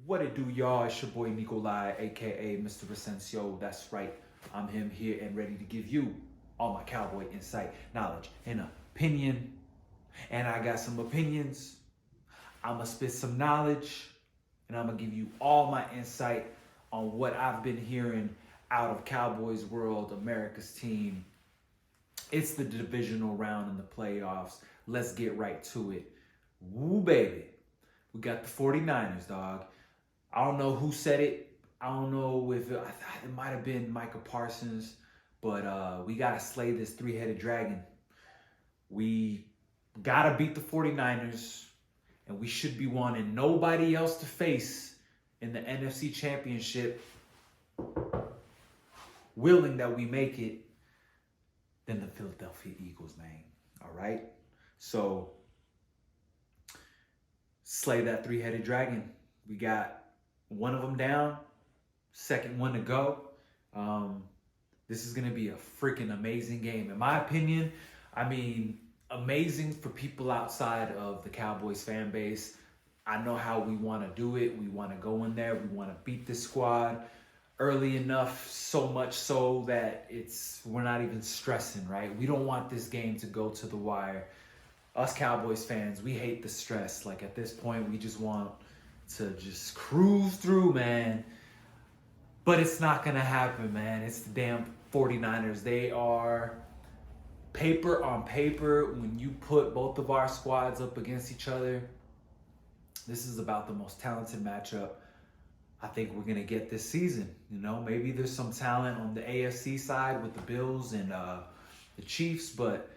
What it do, y'all? It's your boy Nikolai, aka Mr. Recencio. That's right. I'm him here and ready to give you all my cowboy insight, knowledge, and opinion. And I got some opinions. I'ma spit some knowledge, and I'ma give you all my insight on what I've been hearing out of Cowboys World, America's team. It's the divisional round in the playoffs. Let's get right to it. Woo, baby. We got the 49ers, dog. I don't know who said it. I don't know if it might have been Micah Parsons, but we got to slay this three-headed dragon. We got to beat the 49ers, and we should be wanting nobody else to face in the NFC Championship, willing that we make it, than the Philadelphia Eagles, man. All right? So, slay that three-headed dragon. We got one of them down, second one to go. This is going to be a freaking amazing game. In my opinion, I mean, amazing for people outside of the Cowboys fan base. I know how we want to do it. We want to go in there. We want to beat this squad early enough, so much so that we're not even stressing, right? We don't want this game to go to the wire. Us Cowboys fans, we hate the stress. Like, at this point, we just want to just cruise through, man. But it's not going to happen, man. It's the damn 49ers. They are paper on paper. When you put both of our squads up against each other, this is about the most talented matchup I think we're going to get this season. You know, maybe there's some talent on the AFC side with the Bills and the Chiefs, but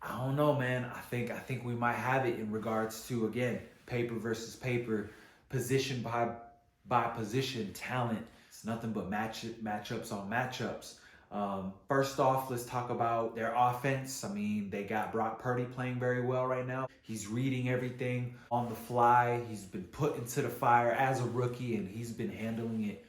I don't know, man. I think we might have it in regards to, again, paper versus paper, position by position talent. It's nothing but matchups on matchups. First off, let's talk about their offense. I mean, they got Brock Purdy playing very well right now. He's reading everything on the fly. He's been put into the fire as a rookie, and he's been handling it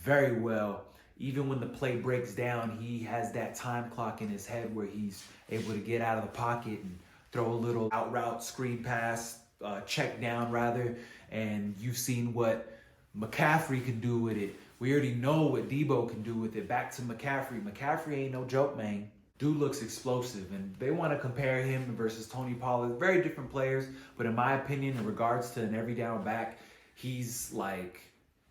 very well. Even when the play breaks down, he has that time clock in his head where he's able to get out of the pocket and throw a little out route, screen pass, check down rather. And you've seen what McCaffrey can do with it. We already know what Debo can do with it. Back to McCaffrey. McCaffrey ain't no joke, man. Dude looks explosive, and they want to compare him versus Tony Pollard. Very different players, but in my opinion, in regards to an every down back, he's like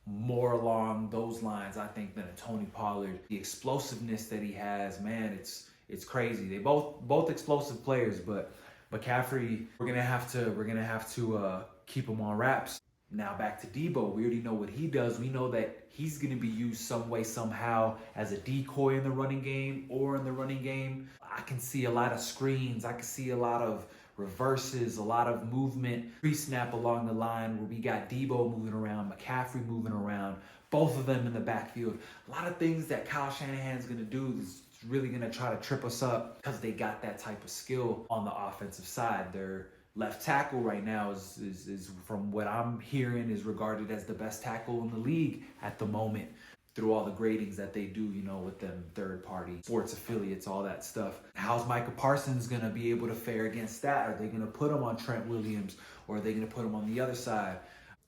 more along those lines, I think, than a Tony Pollard. The explosiveness that he has, man, it's crazy. They both explosive players, but McCaffrey, we're gonna have to keep him on wraps. Now back to Debo. We already know what he does. We know that he's going to be used some way, somehow as a decoy in the running game or in the running game. I can see a lot of screens. I can see a lot of reverses, a lot of movement, pre-snap along the line where we got Debo moving around, McCaffrey moving around, both of them in the backfield. A lot of things that Kyle Shanahan's going to do is really going to try to trip us up because they got that type of skill on the offensive side. They're left tackle right now is from what I'm hearing is regarded as the best tackle in the league at the moment through all the gradings that they do, you know, with them third party sports affiliates, all that stuff. How's Micah Parsons going to be able to fare against that? Are they going to put him on Trent Williams, or are they going to put him on the other side?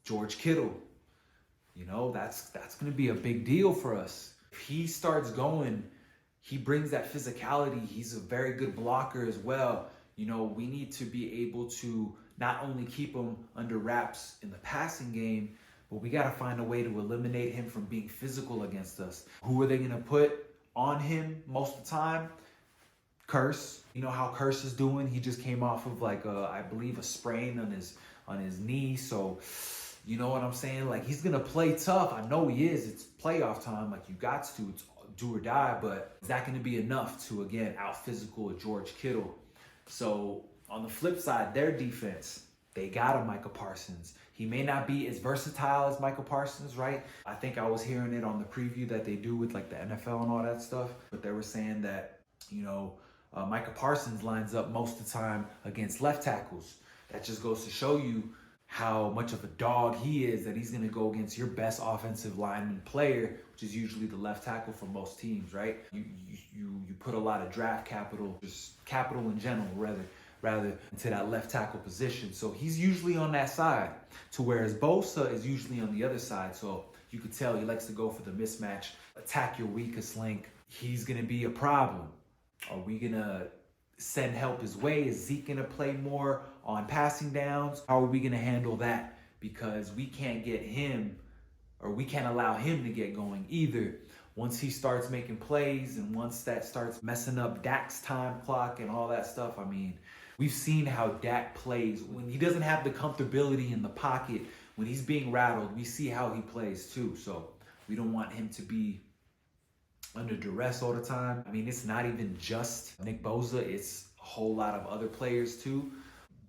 George Kittle, you know, that's going to be a big deal for us. If he starts going, he brings that physicality. He's a very good blocker as well. You know, we need to be able to not only keep him under wraps in the passing game, but we got to find a way to eliminate him from being physical against us. Who are they going to put on him most of the time? Curse. You know how Curse is doing? He just came off of I believe a sprain on his knee. So, you know what I'm saying? Like, he's going to play tough. I know he is. It's playoff time. Like, you got to. It's do or die. But is that going to be enough to, again, out-physical George Kittle? So, on the flip side, their defense, they got a Micah Parsons. He may not be as versatile as Micah Parsons, right? I think I was hearing it on the preview that they do with like the NFL and all that stuff. But they were saying that, you know, Micah Parsons lines up most of the time against left tackles. That just goes to show you how much of a dog he is, that he's going to go against your best offensive lineman player, which is usually the left tackle for most teams, right? You put a lot of draft capital, just capital in general, rather, rather to that left tackle position. So he's usually on that side, to whereas Bosa is usually on the other side. So you could tell he likes to go for the mismatch, attack your weakest link. He's going to be a problem. Are we going to send help his way? Is Zeke going to play more on passing downs? How are we going to handle that? Because we can't get him, or we can't allow him to get going either. Once he starts making plays and once that starts messing up Dak's time clock and all that stuff, I mean, we've seen how Dak plays. When he doesn't have the comfortability in the pocket, when he's being rattled, we see how he plays too. So we don't want him to be under duress all the time. I mean, it's not even just Nick Bosa, it's a whole lot of other players too.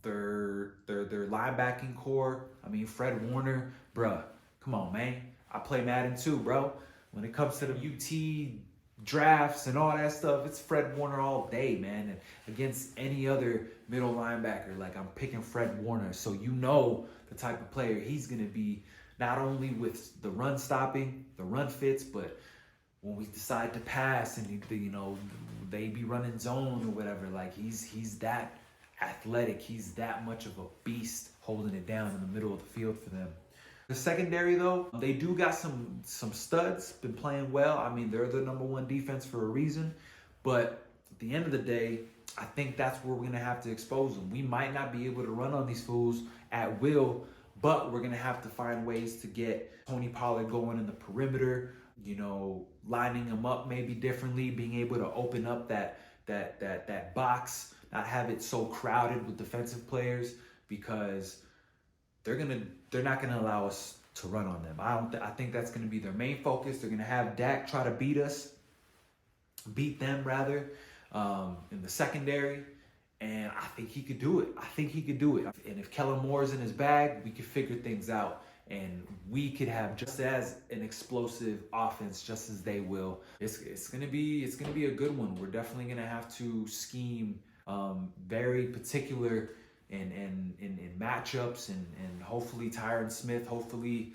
Their linebacking core. I mean, Fred Warner, bruh, come on, man. I play Madden too, bro. When it comes to the UT drafts and all that stuff, it's Fred Warner all day, man. And against any other middle linebacker, like, I'm picking Fred Warner. So you know the type of player he's going to be, not only with the run stopping, the run fits, but when we decide to pass and, you know, they be running zone or whatever, like, he's that athletic. He's that much of a beast holding it down in the middle of the field for them. The secondary, though, they do got some studs, been playing well. I mean, they're the #1 defense for a reason. But at the end of the day, I think that's where we're going to have to expose them. We might not be able to run on these fools at will, but we're going to have to find ways to get Tony Pollard going in the perimeter, you know, lining them up maybe differently, being able to open up that box, not have it so crowded with defensive players, because they're not gonna allow us to run on them. I think that's gonna be their main focus. They're gonna have Dak try to beat them in the secondary, and I think he could do it. And if Kellen Moore's in his bag, we could figure things out, and we could have just as an explosive offense, just as they will. It's gonna be a good one. We're definitely gonna have to scheme very particular in matchups, and hopefully Tyron Smith, hopefully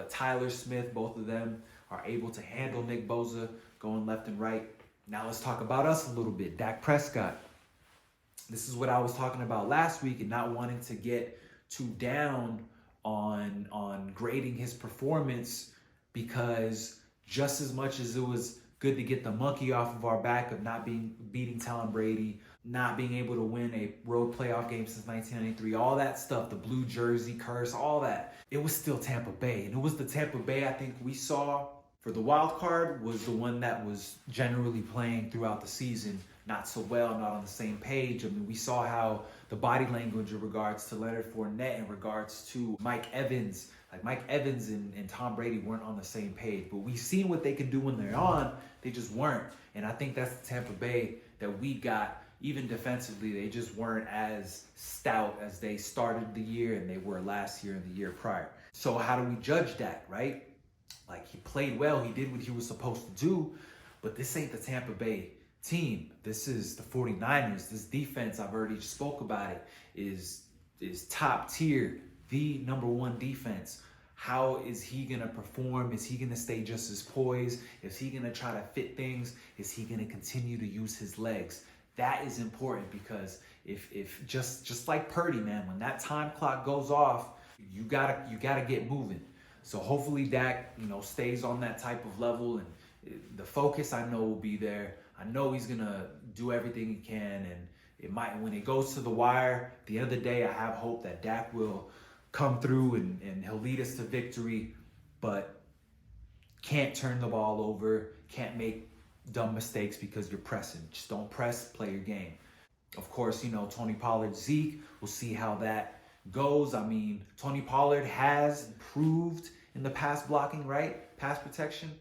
Tyler Smith, both of them are able to handle Nick Bosa going left and right. Now let's talk about us a little bit. Dak Prescott. This is what I was talking about last week, and not wanting to get too down on grading his performance, because just as much as it was good to get the monkey off of our back of not beating Tom Brady, not being able to win a road playoff game since 1993, all that stuff, the blue jersey curse, all that, it was still Tampa Bay. And it was the Tampa Bay I think we saw for the wild card was the one that was generally playing throughout the season not so well, not on the same page. I mean, we saw how the body language in regards to Leonard Fournette, in regards to Mike Evans, like Mike Evans and Tom Brady weren't on the same page. But we've seen what they can do when they're on. They just weren't. And I think that's the Tampa Bay that we got. Even defensively, they just weren't as stout as they started the year and they were last year and the year prior. So how do we judge that, right? Like, he played well. He did what he was supposed to do. But this ain't the Tampa Bay team. This is the 49ers. This defense, I've already spoke about it, is top tier, the #1 defense. How is he going to perform? Is he going to stay just as poised? Is he going to try to fit things? Is he going to continue to use his legs? That is important, because if just like Purdy, man, when that time clock goes off, you gotta get moving. So hopefully Dak, stays on that type of level, and the focus, I know, will be there. I know he's gonna do everything he can, and it might, when it goes to the wire, at the end of the day, I have hope that Dak will come through and he'll lead us to victory, but can't turn the ball over, can't make dumb mistakes because you're pressing. Just don't press, play your game. Of course, Tony Pollard, Zeke, we'll see how that goes. I mean, Tony Pollard has improved in the pass blocking, right? Pass protection.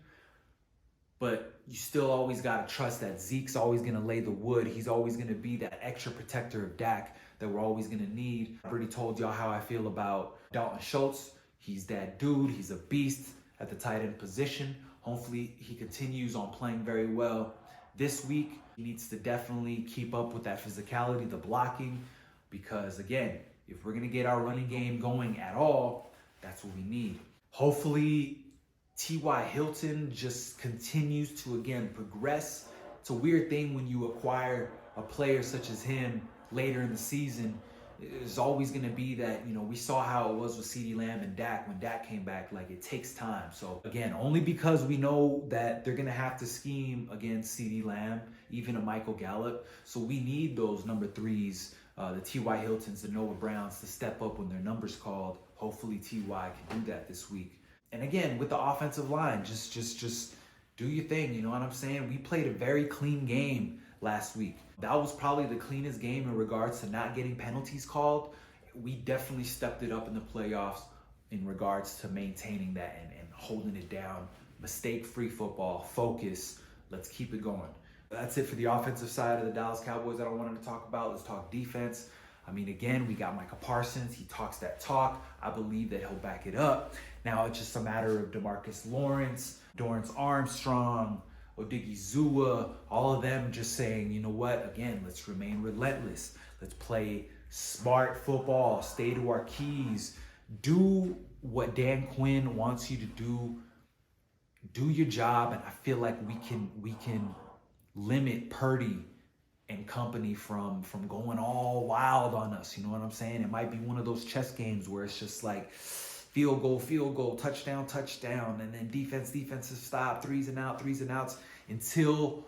But you still always got to trust that Zeke's always going to lay the wood. He's always going to be that extra protector of Dak that we're always going to need. I already told y'all how I feel about Dalton Schultz. He's that dude. He's a beast at the tight end position. Hopefully he continues on playing very well this week. He needs to definitely keep up with that physicality, the blocking, because again, if we're going to get our running game going at all, that's what we need. Hopefully T.Y. Hilton just continues to, again, progress. It's a weird thing when you acquire a player such as him later in the season is always going to be that, you know, we saw how it was with CeeDee Lamb and Dak when Dak came back. Like, it takes time. So again, only because we know that they're going to have to scheme against CeeDee Lamb, even a Michael Gallup. So we need those number threes, the T.Y. Hiltons, the Noah Browns, to step up when their number's called. Hopefully T.Y. can do that this week. And again, with the offensive line, just do your thing. You know what I'm saying? We played a very clean game last week. That was probably the cleanest game in regards to not getting penalties called. We definitely stepped it up in the playoffs in regards to maintaining that and holding it down. Mistake-free football, focus. Let's keep it going. That's it for the offensive side of the Dallas Cowboys that I wanted to talk about. Let's talk defense. I mean, again, we got Micah Parsons. He talks that talk. I believe that he'll back it up. Now it's just a matter of DeMarcus Lawrence, Dorrance Armstrong, Odigizua, all of them just saying, you know what, again, let's remain relentless. Let's play smart football, stay to our keys, do what Dan Quinn wants you to do your job, and I feel like we can limit Purdy and company from going all wild on us. You know what I'm saying? It might be one of those chess games where it's just like field goal, touchdown, and then defensive stop, threes and outs until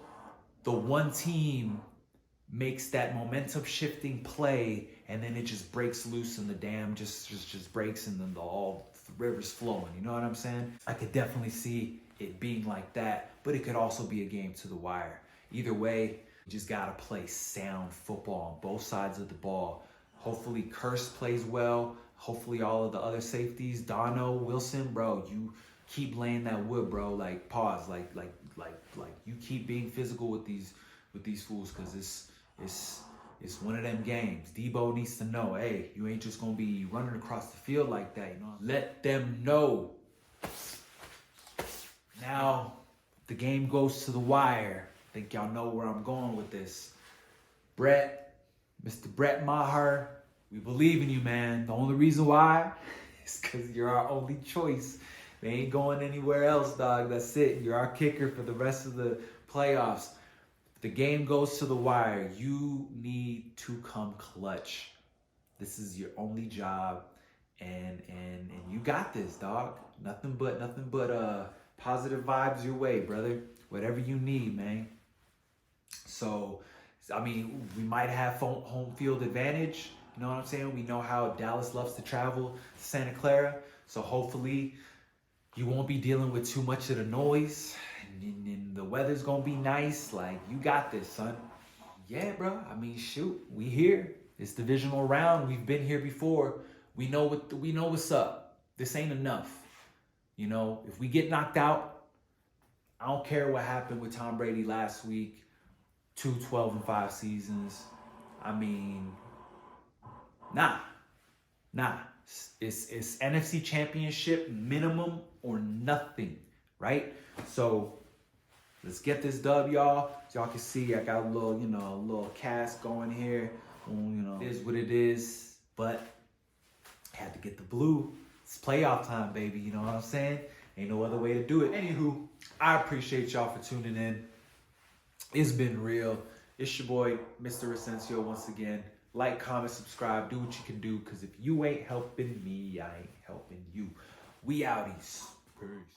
the one team makes that momentum shifting play, and then it just breaks loose and the dam just breaks, and then the river's flowing. You know what I'm saying? I could definitely see it being like that, but it could also be a game to the wire. Either way, you just gotta play sound football on both sides of the ball. Hopefully Curse plays well. Hopefully all of the other safeties, Dono, Wilson, bro, you keep laying that wood, bro. Like, pause, like you keep being physical with these fools, because it's one of them games. Debo needs to know, hey, you ain't just gonna be running across the field like that, you know. Let them know. Now the game goes to the wire. I think y'all know where I'm going with this. Mr. Brett Maher, we believe in you, man. The only reason why is because you're our only choice. We ain't going anywhere else, dog. That's it. You're our kicker for the rest of the playoffs. If the game goes to the wire, you need to come clutch. This is your only job, and you got this, dog. Nothing but positive vibes your way, brother. Whatever you need, man. So, I mean, we might have home field advantage. You know what I'm saying? We know how Dallas loves to travel to Santa Clara. So hopefully you won't be dealing with too much of the noise. And the weather's going to be nice. Like, you got this, son. Yeah, bro. I mean, shoot. We here. It's divisional round. We've been here before. We know what's up. This ain't enough. You know, if we get knocked out, I don't care what happened with Tom Brady last week. 2 12-5 seasons. I mean, nah. It's NFC Championship minimum or nothing, right? So let's get this dub, y'all. As y'all can see, I got a little cast going here. It is what it is, but I had to get the blue. It's playoff time, baby. You know what I'm saying? Ain't no other way to do it. Anywho, I appreciate y'all for tuning in. It's been real. It's your boy, Mr. Asensio, once again. Like, comment, subscribe, do what you can do, because if you ain't helping me, I ain't helping you. We outies. Peace.